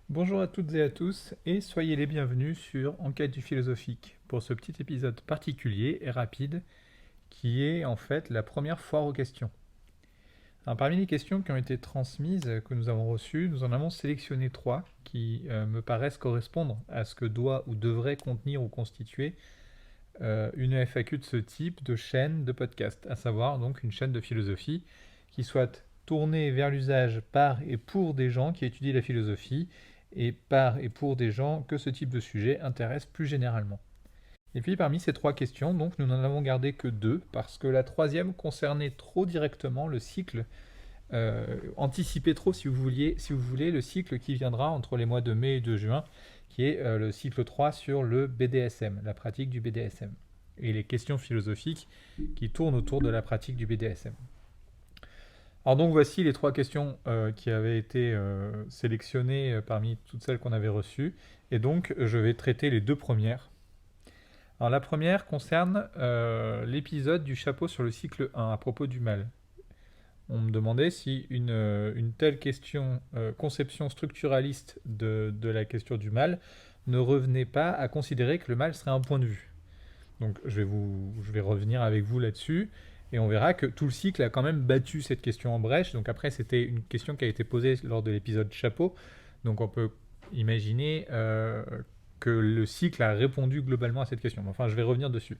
Bonjour à toutes et à tous et soyez les bienvenus sur Enquête du philosophique pour ce petit épisode particulier et rapide qui est en fait la première foire aux questions. Alors, parmi les questions qui ont été transmises, que nous avons reçues, nous en avons sélectionné trois qui me paraissent correspondre à ce que doit ou devrait contenir ou constituer une FAQ de ce type de chaîne de podcast, à savoir donc une chaîne de philosophie qui soit tournée vers l'usage par et pour des gens qui étudient la philosophie et par et pour des gens que ce type de sujet intéresse plus généralement. Et puis parmi ces trois questions, donc nous n'en avons gardé que deux, parce que la troisième concernait trop directement le cycle, anticipait trop si vous voulez, le cycle qui viendra entre les mois de mai et de juin, qui est le cycle 3 sur le BDSM, la pratique du BDSM, et les questions philosophiques qui tournent autour de la pratique du BDSM. Alors donc voici les trois questions qui avaient été sélectionnées parmi toutes celles qu'on avait reçues. Et donc je vais traiter les deux premières. Alors la première concerne l'épisode du chapeau sur le cycle 1 à propos du mal. On me demandait si une telle question, conception structuraliste de la question du mal, ne revenait pas à considérer que le mal serait un point de vue. Donc je vais revenir avec vous là-dessus. Et on verra que tout le cycle a quand même battu cette question en brèche. Donc après, c'était une question qui a été posée lors de l'épisode chapeau. Donc on peut imaginer que le cycle a répondu globalement à cette question. Enfin, je vais revenir dessus.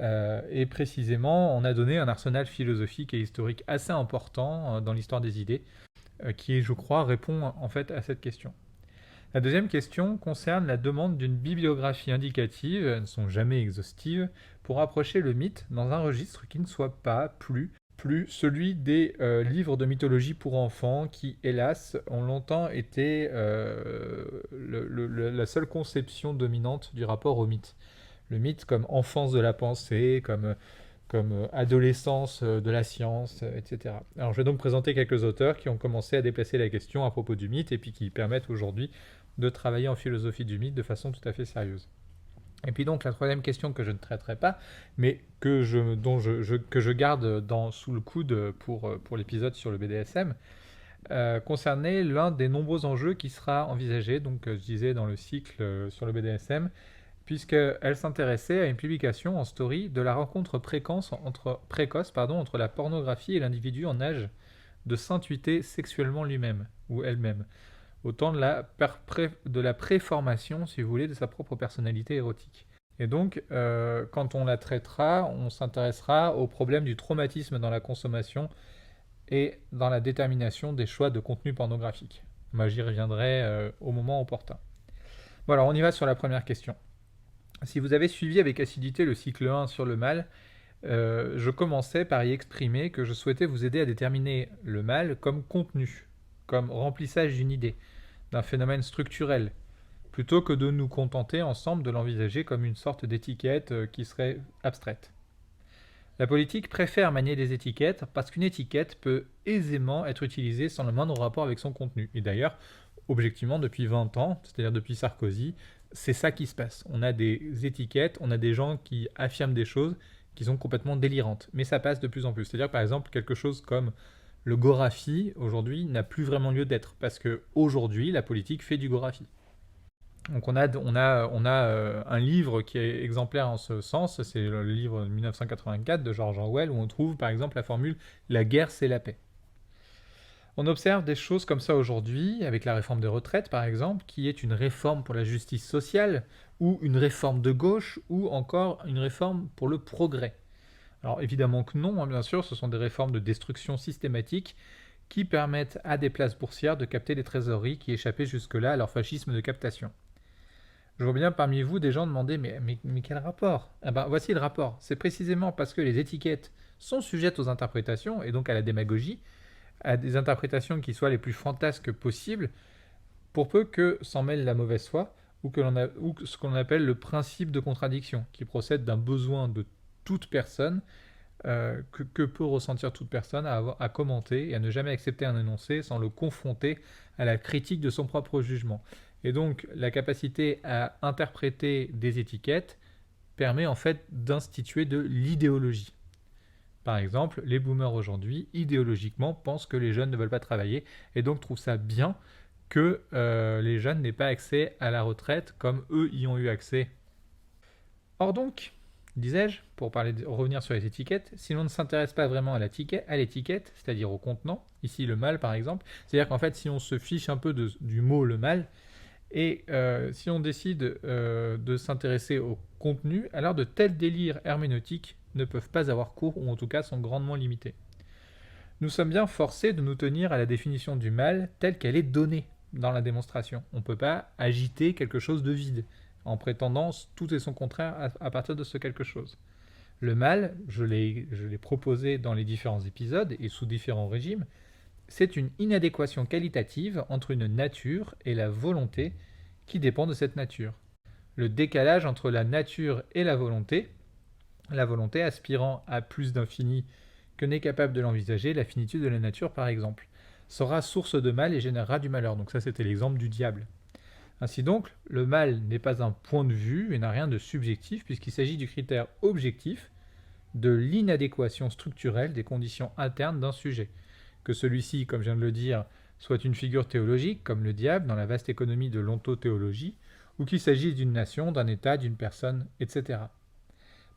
Et précisément, on a donné un arsenal philosophique et historique assez important dans l'histoire des idées, qui, je crois, répond en fait à cette question. La deuxième question concerne la demande d'une bibliographie indicative, elles ne sont jamais exhaustives, pour approcher le mythe dans un registre qui ne soit pas plus celui des livres de mythologie pour enfants qui, hélas, ont longtemps été la seule conception dominante du rapport au mythe. Le mythe comme enfance de la pensée, comme adolescence de la science, etc. Alors je vais donc présenter quelques auteurs qui ont commencé à déplacer la question à propos du mythe et puis qui permettent aujourd'hui de travailler en philosophie du mythe de façon tout à fait sérieuse. Et puis donc la troisième question que je ne traiterai pas, mais que je garde sous le coude pour l'épisode sur le BDSM, concernait l'un des nombreux enjeux qui sera envisagé, donc je disais dans le cycle sur le BDSM, puisqu'elle s'intéressait à une publication en story de la rencontre précoce entre la pornographie et l'individu en âge de s'intuiter sexuellement lui-même ou elle-même, au temps de la préformation, si vous voulez, de sa propre personnalité érotique. Et donc, quand on la traitera, on s'intéressera au problème du traumatisme dans la consommation et dans la détermination des choix de contenu pornographique. Moi, j'y reviendrai au moment opportun. Voilà, on y va sur la première question. Si vous avez suivi avec assiduité le cycle 1 sur le mal, je commençais par y exprimer que je souhaitais vous aider à déterminer le mal comme contenu, comme remplissage d'une idée, d'un phénomène structurel, plutôt que de nous contenter ensemble de l'envisager comme une sorte d'étiquette qui serait abstraite. La politique préfère manier des étiquettes parce qu'une étiquette peut aisément être utilisée sans le moindre rapport avec son contenu. Et d'ailleurs, objectivement, depuis 20 ans, c'est-à-dire depuis Sarkozy, c'est ça qui se passe. On a des étiquettes, on a des gens qui affirment des choses qui sont complètement délirantes. Mais ça passe de plus en plus. C'est-à-dire, par exemple, quelque chose comme le Gorafi, aujourd'hui, n'a plus vraiment lieu d'être. Parce qu'aujourd'hui, la politique fait du Gorafi. Donc on a un livre qui est exemplaire en ce sens, c'est le livre de 1984 de George Orwell, où on trouve par exemple la formule «La guerre, c'est la paix». On observe des choses comme ça aujourd'hui, avec la réforme des retraites par exemple, qui est une réforme pour la justice sociale, ou une réforme de gauche, ou encore une réforme pour le progrès. Alors évidemment que non, hein, bien sûr, ce sont des réformes de destruction systématique qui permettent à des places boursières de capter les trésoreries qui échappaient jusque-là à leur fascisme de captation. Je vois bien parmi vous des gens demander mais quel rapport? Ah ben, voici le rapport. C'est précisément parce que les étiquettes sont sujettes aux interprétations et donc à la démagogie, à des interprétations qui soient les plus fantasques possibles, pour peu que s'en mêle la mauvaise foi ou ce qu'on appelle le principe de contradiction, qui procède d'un besoin de toute personne que peut ressentir toute personne à commenter et à ne jamais accepter un énoncé sans le confronter à la critique de son propre jugement. Et donc la capacité à interpréter des étiquettes permet en fait d'instituer de l'idéologie. Par exemple, les boomers aujourd'hui, idéologiquement, pensent que les jeunes ne veulent pas travailler et donc trouvent ça bien que les jeunes n'aient pas accès à la retraite comme eux y ont eu accès. Or donc, disais-je, pour revenir sur les étiquettes, si l'on ne s'intéresse pas vraiment à l'étiquette, c'est-à-dire au contenant, ici le mal par exemple, c'est-à-dire qu'en fait si on se fiche un peu du mot le mal, et si on décide de s'intéresser au contenu, alors de tels délires herméneutiques ne peuvent pas avoir cours, ou en tout cas sont grandement limités. Nous sommes bien forcés de nous tenir à la définition du mal telle qu'elle est donnée dans la démonstration. On ne peut pas agiter quelque chose de vide, en prétendant tout et son contraire à partir de ce quelque chose. Le mal, je l'ai proposé dans les différents épisodes et sous différents régimes, c'est une inadéquation qualitative entre une nature et la volonté qui dépend de cette nature. Le décalage entre la nature et la volonté aspirant à plus d'infini que n'est capable de l'envisager, la finitude de la nature par exemple, sera source de mal et générera du malheur. Donc ça c'était l'exemple du diable. Ainsi donc, le mal n'est pas un point de vue et n'a rien de subjectif puisqu'il s'agit du critère objectif de l'inadéquation structurelle des conditions internes d'un sujet. Que celui-ci, comme je viens de le dire, soit une figure théologique, comme le diable dans la vaste économie de l'ontothéologie, ou qu'il s'agisse d'une nation, d'un État, d'une personne, etc.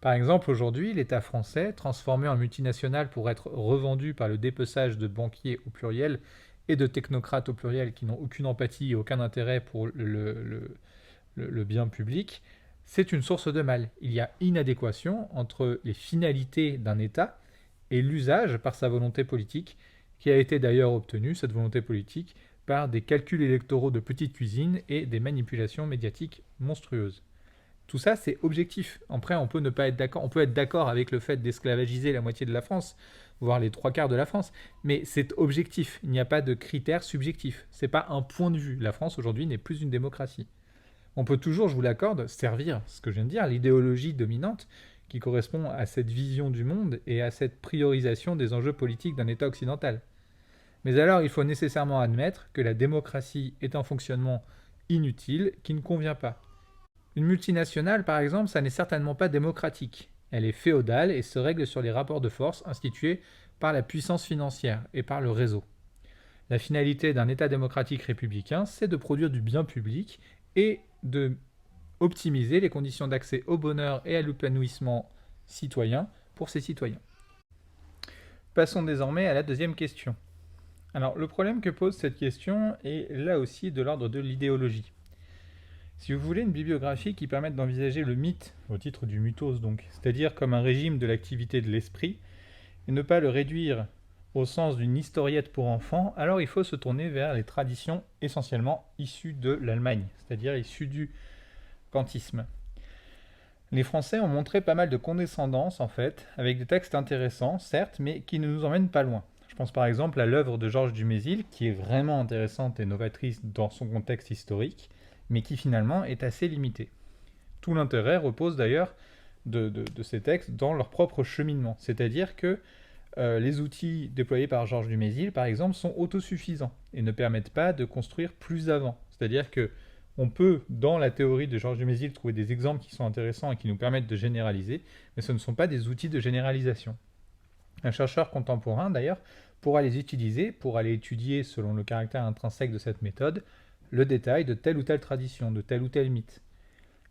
Par exemple, aujourd'hui, l'État français, transformé en multinationale pour être revendu par le dépeçage de banquiers au pluriel et de technocrates au pluriel qui n'ont aucune empathie et aucun intérêt pour le bien public, c'est une source de mal. Il y a inadéquation entre les finalités d'un État et l'usage par sa volonté politique, qui a été d'ailleurs obtenue, cette volonté politique, par des calculs électoraux de petite cuisine et des manipulations médiatiques monstrueuses. Tout ça, c'est objectif. Après, on peut ne pas être d'accord. On peut être d'accord avec le fait d'esclavagiser la moitié de la France, voire les 3/4 de la France, mais c'est objectif. Il n'y a pas de critères subjectifs. C'est pas un point de vue. La France, aujourd'hui, n'est plus une démocratie. On peut toujours, je vous l'accorde, servir, ce que je viens de dire, l'idéologie dominante qui correspond à cette vision du monde et à cette priorisation des enjeux politiques d'un État occidental. Mais alors, il faut nécessairement admettre que la démocratie est un fonctionnement inutile qui ne convient pas. Une multinationale, par exemple, ça n'est certainement pas démocratique. Elle est féodale et se règle sur les rapports de force institués par la puissance financière et par le réseau. La finalité d'un État démocratique républicain, c'est de produire du bien public et de optimiser les conditions d'accès au bonheur et à l'épanouissement citoyen pour ses citoyens. Passons désormais à la deuxième question. Alors, le problème que pose cette question est là aussi de l'ordre de l'idéologie. Si vous voulez une bibliographie qui permette d'envisager le mythe, au titre du mythos donc, c'est-à-dire comme un régime de l'activité de l'esprit, et ne pas le réduire au sens d'une historiette pour enfants, alors il faut se tourner vers les traditions essentiellement issues de l'Allemagne, c'est-à-dire issues du kantisme. Les Français ont montré pas mal de condescendance en fait, avec des textes intéressants, certes, mais qui ne nous emmènent pas loin. Je pense par exemple à l'œuvre de Georges Dumézil, qui est vraiment intéressante et novatrice dans son contexte historique, mais qui finalement est assez limitée. Tout l'intérêt repose d'ailleurs de ces textes dans leur propre cheminement, c'est-à-dire que les outils déployés par Georges Dumézil, par exemple, sont autosuffisants et ne permettent pas de construire plus avant. C'est-à-dire que on peut, dans la théorie de Georges Dumézil, trouver des exemples qui sont intéressants et qui nous permettent de généraliser, mais ce ne sont pas des outils de généralisation. Un chercheur contemporain, d'ailleurs, pourra les utiliser pour aller étudier, selon le caractère intrinsèque de cette méthode, le détail de telle ou telle tradition, de tel ou tel mythe.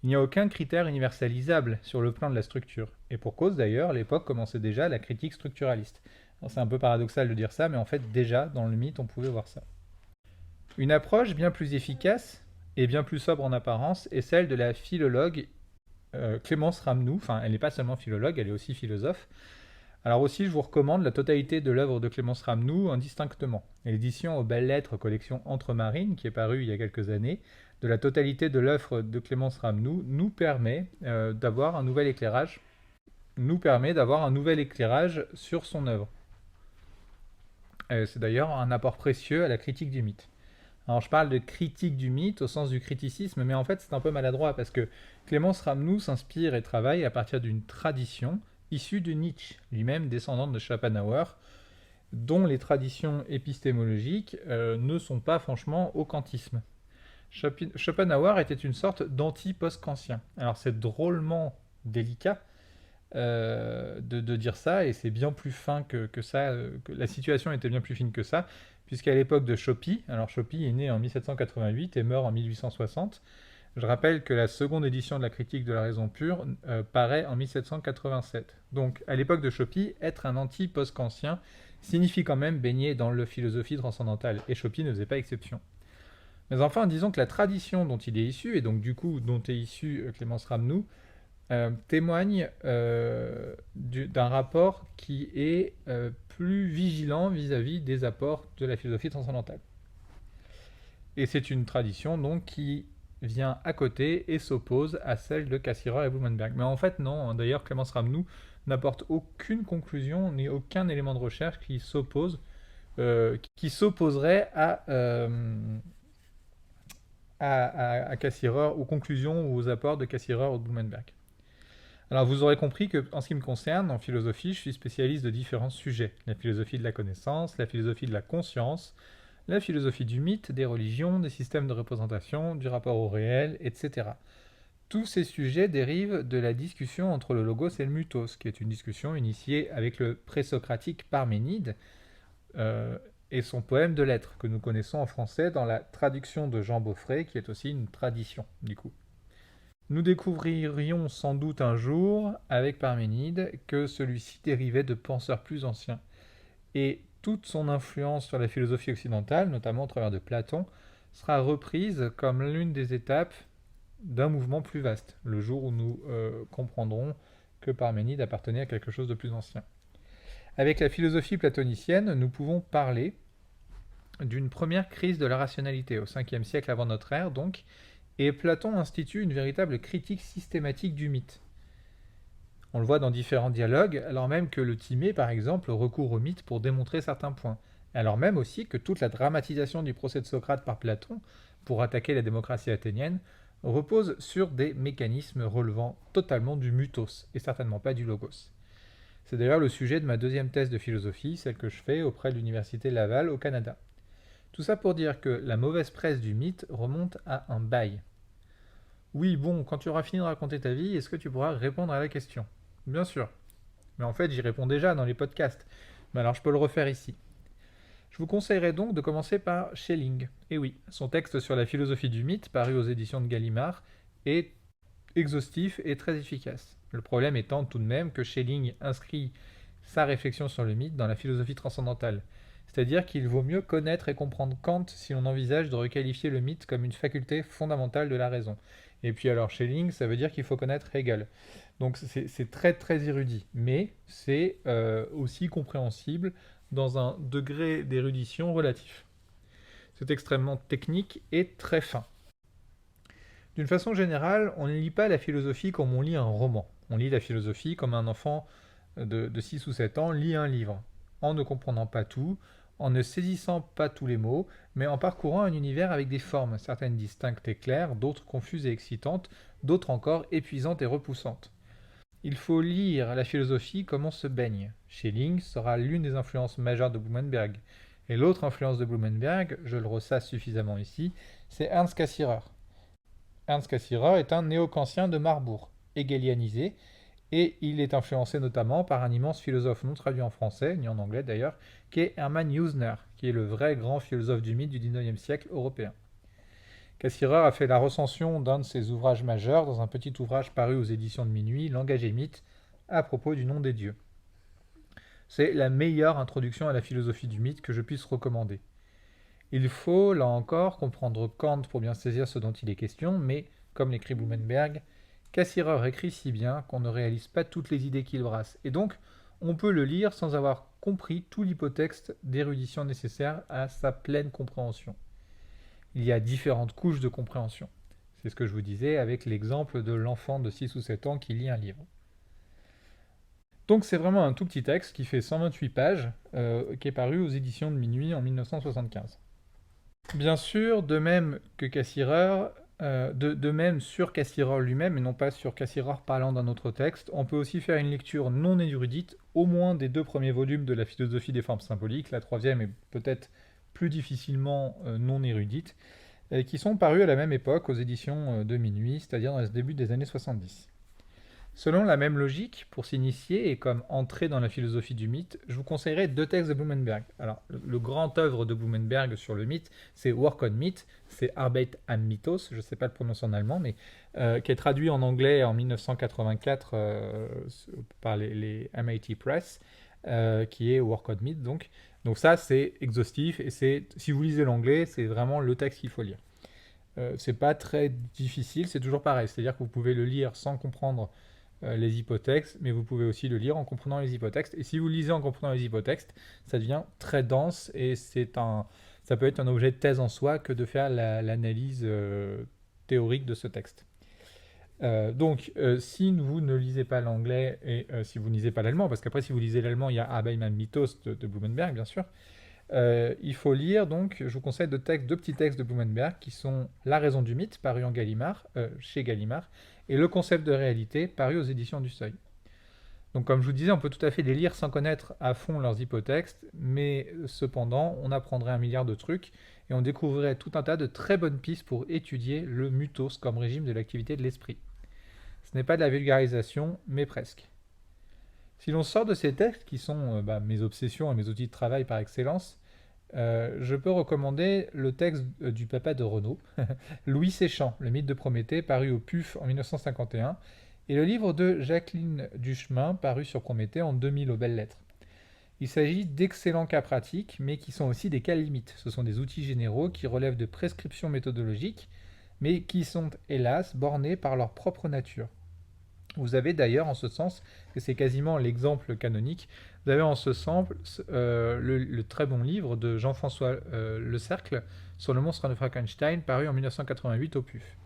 Il n'y a aucun critère universalisable sur le plan de la structure. Et pour cause d'ailleurs, l'époque commençait déjà la critique structuraliste. C'est un peu paradoxal de dire ça, mais en fait déjà, dans le mythe, on pouvait voir ça. Une approche bien plus efficace et bien plus sobre en apparence est celle de la philologue Clémence Ramnou. Enfin, elle n'est pas seulement philologue, elle est aussi philosophe. Alors aussi, je vous recommande la totalité de l'œuvre de Clémence Ramnou indistinctement. L'édition aux belles lettres collection Entre Marines, qui est parue il y a quelques années, de la totalité de l'œuvre de Clémence Ramnou, nous permet d'avoir un nouvel éclairage sur son œuvre. C'est d'ailleurs un apport précieux à la critique du mythe. Alors je parle de critique du mythe au sens du criticisme, mais en fait c'est un peu maladroit parce que Clémence Ramnou s'inspire et travaille à partir d'une tradition issue de Nietzsche, lui-même descendant de Schopenhauer, dont les traditions épistémologiques ne sont pas franchement au kantisme. Schopenhauer était une sorte d'anti-post-kantien. Alors c'est drôlement délicat de dire ça, et c'est bien plus fin que ça, que la situation était bien plus fine que ça, puisqu'à l'époque de Schopi, alors Schopi est né en 1788 et meurt en 1860, je rappelle que la seconde édition de la critique de la raison pure paraît en 1787. Donc, à l'époque de Schopi, être un anti-post-kantien signifie quand même baigner dans la philosophie transcendantale, et Schopi ne faisait pas exception. Mais enfin, disons que la tradition dont il est issu, et donc du coup dont est issu Clémence Ramnou, témoigne d'un rapport qui est plus vigilant vis-à-vis des apports de la philosophie transcendantale. Et c'est une tradition donc qui vient à côté et s'oppose à celle de Cassirer et Blumenberg. Mais en fait, non. D'ailleurs, Clémence Ramnou n'apporte aucune conclusion ni aucun élément de recherche qui s'opposerait à Cassirer, aux conclusions ou aux apports de Cassirer ou de Blumenberg. Alors vous aurez compris que, en ce qui me concerne, en philosophie, je suis spécialiste de différents sujets. La philosophie de la connaissance, la philosophie de la conscience, la philosophie du mythe, des religions, des systèmes de représentation, du rapport au réel, etc. Tous ces sujets dérivent de la discussion entre le logos et le mythos, qui est une discussion initiée avec le présocratique Parménide et son poème de lettres, que nous connaissons en français dans la traduction de Jean Beaufray, qui est aussi une tradition, du coup. Nous découvririons sans doute un jour, avec Parménide, que celui-ci dérivait de penseurs plus anciens. Et toute son influence sur la philosophie occidentale, notamment au travers de Platon, sera reprise comme l'une des étapes d'un mouvement plus vaste, le jour où nous comprendrons que Parménide appartenait à quelque chose de plus ancien. Avec la philosophie platonicienne, nous pouvons parler d'une première crise de la rationalité, au 5e siècle avant notre ère donc, et Platon institue une véritable critique systématique du mythe. On le voit dans différents dialogues, alors même que le Timée, par exemple, recourt au mythe pour démontrer certains points. Alors même aussi que toute la dramatisation du procès de Socrate par Platon, pour attaquer la démocratie athénienne, repose sur des mécanismes relevant totalement du mythos, et certainement pas du logos. C'est d'ailleurs le sujet de ma deuxième thèse de philosophie, celle que je fais auprès de l'Université Laval au Canada. Tout ça pour dire que la mauvaise presse du mythe remonte à un bail. Oui, bon, quand tu auras fini de raconter ta vie, est-ce que tu pourras répondre à la question ? Bien sûr. Mais en fait, j'y réponds déjà dans les podcasts. Mais alors, je peux le refaire ici. Je vous conseillerais donc de commencer par Schelling. Et oui, son texte sur la philosophie du mythe, paru aux éditions de Gallimard, est exhaustif et très efficace. Le problème étant tout de même que Schelling inscrit sa réflexion sur le mythe dans la philosophie transcendantale. C'est-à-dire qu'il vaut mieux connaître et comprendre Kant si l'on envisage de requalifier le mythe comme une faculté fondamentale de la raison. Et puis alors Schelling, ça veut dire qu'il faut connaître Hegel. Donc c'est très très érudit, mais c'est aussi compréhensible dans un degré d'érudition relatif. C'est extrêmement technique et très fin. D'une façon générale, on ne lit pas la philosophie comme on lit un roman. On lit la philosophie comme un enfant de 6 ou 7 ans lit un livre, en ne comprenant pas tout, en ne saisissant pas tous les mots, mais en parcourant un univers avec des formes, certaines distinctes et claires, d'autres confuses et excitantes, d'autres encore épuisantes et repoussantes. Il faut lire la philosophie comme on se baigne. Schelling sera l'une des influences majeures de Blumenberg. Et l'autre influence de Blumenberg, je le ressasse suffisamment ici, c'est Ernst Cassirer. Ernst Cassirer est un néo-kantien de Marbourg, hegelianisé, et il est influencé notamment par un immense philosophe non traduit en français, ni en anglais d'ailleurs, qui est Hermann Usner, qui est le vrai grand philosophe du mythe du XIXe siècle européen. Cassirer a fait la recension d'un de ses ouvrages majeurs dans un petit ouvrage paru aux éditions de Minuit, Langage et mythe, à propos du nom des dieux. C'est la meilleure introduction à la philosophie du mythe que je puisse recommander. Il faut, là encore, comprendre Kant pour bien saisir ce dont il est question, mais, comme l'écrit Blumenberg, Cassirer écrit si bien qu'on ne réalise pas toutes les idées qu'il brasse, et donc on peut le lire sans avoir compris tout l'hypotexte d'érudition nécessaire à sa pleine compréhension. Il y a différentes couches de compréhension. C'est ce que je vous disais avec l'exemple de l'enfant de 6 ou 7 ans qui lit un livre. Donc c'est vraiment un tout petit texte qui fait 128 pages, qui est paru aux éditions de Minuit en 1975. Bien sûr, de même que Cassirer, de même sur Cassirer lui-même, et non pas sur Cassirer parlant d'un autre texte, on peut aussi faire une lecture non érudite, au moins des 2 premiers volumes de la philosophie des formes symboliques, la 3e est peut-être plus difficilement non érudite, qui sont parus à la même époque aux éditions de Minuit, c'est-à-dire dans le début des années 70. Selon la même logique, pour s'initier et comme entrer dans la philosophie du mythe, je vous conseillerais deux textes de Blumenberg. Alors, le grand œuvre de Blumenberg sur le mythe, c'est Work on Myth, c'est Arbeit am Mythos, je ne sais pas le prononcer en allemand, mais qui est traduit en anglais en 1984 par les MIT Press, qui est Work on Myth donc. Donc ça, c'est exhaustif, et si vous lisez l'anglais, c'est vraiment le texte qu'il faut lire. C'est pas très difficile, c'est toujours pareil, c'est-à-dire que vous pouvez le lire sans comprendre les hypotextes, mais vous pouvez aussi le lire en comprenant les hypotextes. Et si vous lisez en comprenant les hypotextes, ça devient très dense et ça peut être un objet de thèse en soi que de faire l'analyse théorique de ce texte. Si vous ne lisez pas l'anglais et si vous ne lisez pas l'allemand, parce qu'après si vous lisez l'allemand, il y a Arbeit am Mythos de Blumenberg, bien sûr, il faut lire, donc, je vous conseille deux petits textes de Blumenberg qui sont La raison du mythe, paru en Gallimard, chez Gallimard, et Le concept de réalité, paru aux éditions du Seuil. Donc, comme je vous disais, on peut tout à fait les lire sans connaître à fond leurs hypotextes, mais cependant, on apprendrait un milliard de trucs et on découvrirait tout un tas de très bonnes pistes pour étudier le mythos comme régime de l'activité de l'esprit. Ce n'est pas de la vulgarisation, mais presque. Si l'on sort de ces textes, qui sont mes obsessions et mes outils de travail par excellence, je peux recommander le texte du papa de Renaud, Louis Séchant, Le mythe de Prométhée, paru au PUF en 1951, et le livre de Jacqueline Duchemin, paru sur Prométhée en 2000 aux Belles Lettres. Il s'agit d'excellents cas pratiques, mais qui sont aussi des cas limites. Ce sont des outils généraux qui relèvent de prescriptions méthodologiques, mais qui sont, hélas, bornés par leur propre nature. Vous avez d'ailleurs en ce sens, que c'est quasiment l'exemple canonique, vous avez en ce sens le très bon livre de Jean-François Le Cercle sur le monstre de Frankenstein, paru en 1988 au PUF.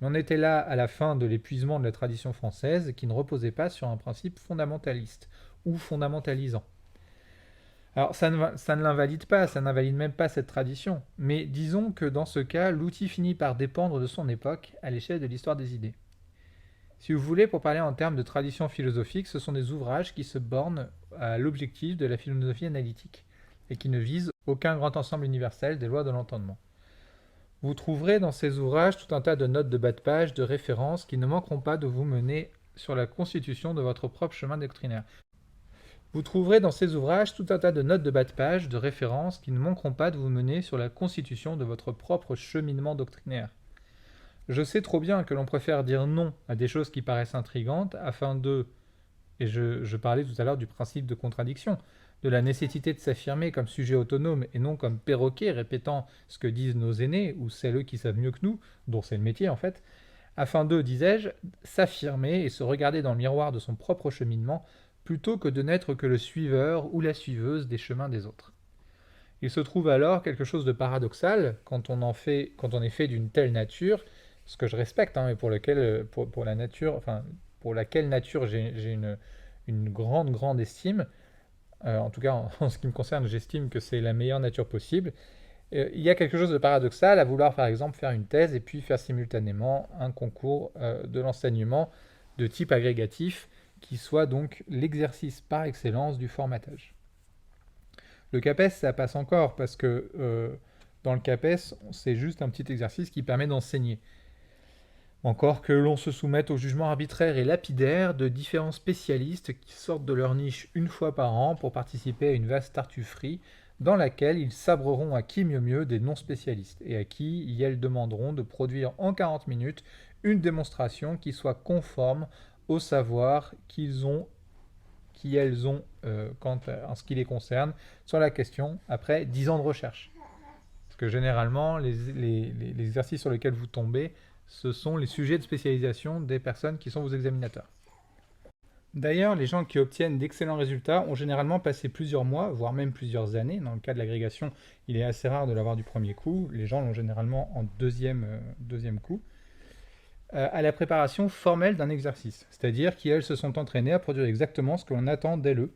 Mais on était là à la fin de l'épuisement de la tradition française qui ne reposait pas sur un principe fondamentaliste ou fondamentalisant. Alors ça ne l'invalide pas, ça n'invalide même pas cette tradition, mais disons que dans ce cas, l'outil finit par dépendre de son époque à l'échelle de l'histoire des idées. Si vous voulez, pour parler en termes de tradition philosophique, ce sont des ouvrages qui se bornent à l'objectif de la philosophie analytique et qui ne visent aucun grand ensemble universel des lois de l'entendement. Vous trouverez dans ces ouvrages tout un tas de notes de bas de page, de références qui ne manqueront pas de vous mener sur la constitution de votre propre chemin doctrinaire. Vous trouverez dans ces ouvrages tout un tas de notes de bas de page, de références qui ne manqueront pas de vous mener sur la constitution de votre propre cheminement doctrinaire. Je sais trop bien que l'on préfère dire non à des choses qui paraissent intrigantes afin de... Et je parlais tout à l'heure du principe de contradiction, de la nécessité de s'affirmer comme sujet autonome et non comme perroquet répétant ce que disent nos aînés ou celles qui savent mieux que nous, dont c'est le métier en fait, afin de, disais-je, s'affirmer et se regarder dans le miroir de son propre cheminement plutôt que de n'être que le suiveur ou la suiveuse des chemins des autres. Il se trouve alors quelque chose de paradoxal quand on est fait d'une telle nature, ce que je respecte, mais pour la nature, enfin, pour laquelle nature j'ai une grande estime. En tout cas, en ce qui me concerne, j'estime que c'est la meilleure nature possible. Il y a quelque chose de paradoxal à vouloir, par exemple, faire une thèse et puis faire simultanément un concours de l'enseignement de type agrégatif, qui soit donc l'exercice par excellence du formatage. Le CAPES, ça passe encore, parce que dans le CAPES, c'est juste un petit exercice qui permet d'enseigner. Encore que l'on se soumette au jugement arbitraire et lapidaire de différents spécialistes qui sortent de leur niche une fois par an pour participer à une vaste tartufferie dans laquelle ils sabreront à qui mieux des non-spécialistes et à qui elles demanderont de produire en 40 minutes une démonstration qui soit conforme au savoir qu'elles ont en ce qui les concerne sur la question après 10 ans de recherche. Parce que généralement, les exercices sur lesquels vous tombez, ce sont les sujets de spécialisation des personnes qui sont vos examinateurs. D'ailleurs, les gens qui obtiennent d'excellents résultats ont généralement passé plusieurs mois, voire même plusieurs années. Dans le cas de l'agrégation, il est assez rare de l'avoir du premier coup. Les gens l'ont généralement en deuxième coup. À la préparation formelle d'un exercice. C'est-à-dire qu'elles se sont entraînées à produire exactement ce que l'on attend d'elles,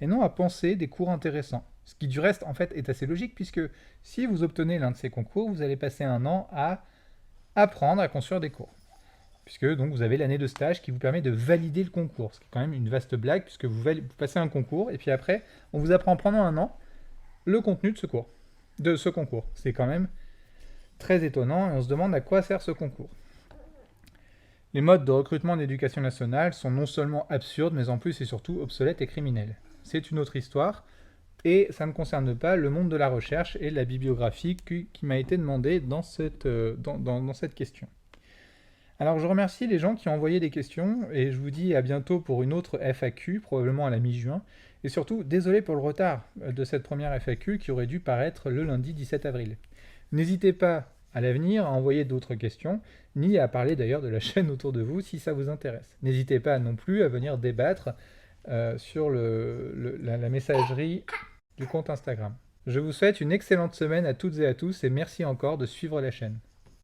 et non à penser des cours intéressants. Ce qui du reste, en fait, est assez logique, puisque si vous obtenez l'un de ces concours, vous allez passer un an à apprendre à construire des cours. Puisque donc vous avez l'année de stage qui vous permet de valider le concours. Ce qui est quand même une vaste blague, puisque vous passez un concours, et puis après, on vous apprend pendant un an le contenu de ce concours. C'est quand même très étonnant, et on se demande à quoi sert ce concours. Les modes de recrutement en éducation nationale sont non seulement absurdes, mais en plus et surtout obsolètes et criminels. C'est une autre histoire, et ça ne concerne pas le monde de la recherche et de la bibliographie qui m'a été demandé dans cette question. Alors je remercie les gens qui ont envoyé des questions, et je vous dis à bientôt pour une autre FAQ, probablement à la mi-juin, et surtout, désolé pour le retard de cette première FAQ qui aurait dû paraître le lundi 17 avril. N'hésitez pas à l'avenir à envoyer d'autres questions, ni à parler d'ailleurs de la chaîne autour de vous si ça vous intéresse. N'hésitez pas non plus à venir débattre sur la messagerie du compte Instagram. Je vous souhaite une excellente semaine à toutes et à tous et merci encore de suivre la chaîne.